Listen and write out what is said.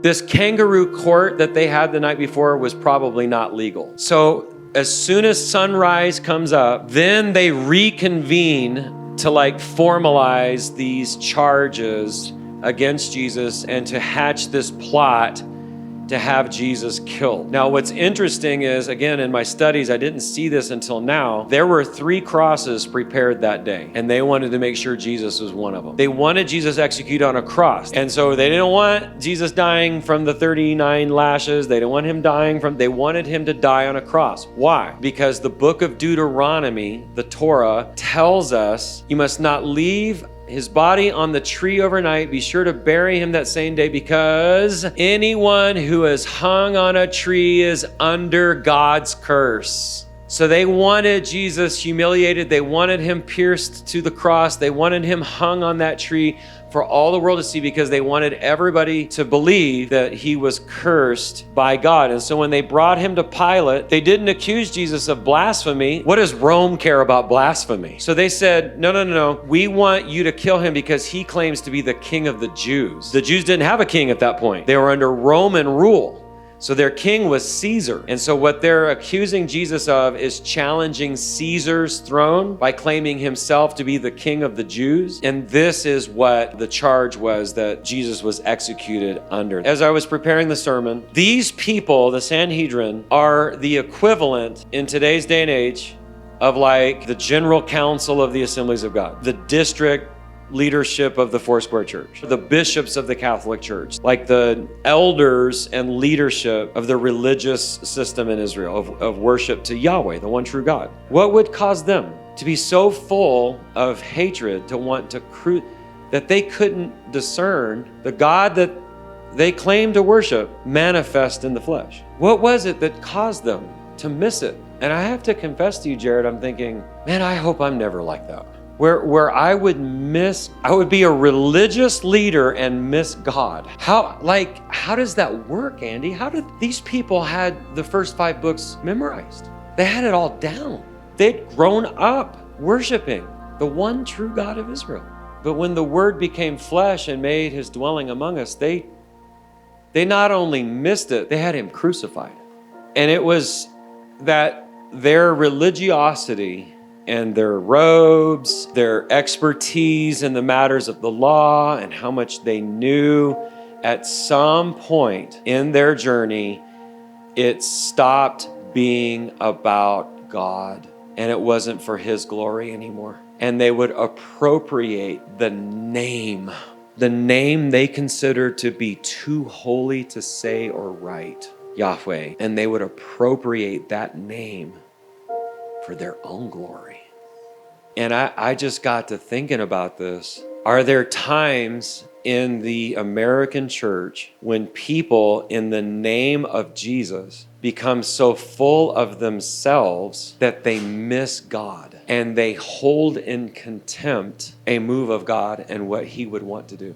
This kangaroo court that they had the night before was probably not legal. So as soon as sunrise comes up, then they reconvene to formalize these charges against Jesus and to hatch this plot to have Jesus killed. Now, what's interesting is, again, in my studies, I didn't see this until now. There were 3 crosses prepared that day, and they wanted to make sure Jesus was one of them. They wanted Jesus executed on a cross. And so they didn't want Jesus dying from the 39 lashes. They didn't want him they wanted him to die on a cross. Why? Because the book of Deuteronomy, the Torah, tells us you must not leave his body on the tree overnight. Be sure to bury him that same day, because anyone who is hung on a tree is under God's curse. So they wanted Jesus humiliated. They wanted him pierced to the cross. They wanted him hung on that tree for all the world to see, because they wanted everybody to believe that he was cursed by God. And so when they brought him to Pilate, they didn't accuse Jesus of blasphemy. What does Rome care about blasphemy? So they said, no, we want you to kill him because he claims to be the king of the Jews. The Jews didn't have a king at that point. They were under Roman rule. So their king was Caesar. And so what they're accusing Jesus of is challenging Caesar's throne by claiming himself to be the king of the Jews. And this is what the charge was that Jesus was executed under. As I was preparing the sermon, these people, the Sanhedrin, are the equivalent in today's day and age of the General Council of the Assemblies of God, the district leadership of the Foursquare Church, the bishops of the Catholic Church, like the elders and leadership of the religious system in Israel of worship to Yahweh, the one true God. What would cause them to be so full of hatred to want to that they couldn't discern the God that they claimed to worship manifest in the flesh? What was it that caused them to miss it? And I have to confess to you, Jared, I'm thinking, man, I hope I'm never like that. Where I would be a religious leader and miss God. How does that work, Andy? How did these people had the first 5 books memorized? They had it all down. They'd grown up worshiping the one true God of Israel. But when the Word became flesh and made his dwelling among us, they not only missed it, they had him crucified. And it was that their religiosity and their robes, their expertise in the matters of the law and how much they knew, at some point in their journey, it stopped being about God, and it wasn't for his glory anymore. And they would appropriate the name they considered to be too holy to say or write, Yahweh, and they would appropriate that name for their own glory. And I just got to thinking about this. Are there times in the American church when people in the name of Jesus become so full of themselves that they miss God and they hold in contempt a move of God and what he would want to do?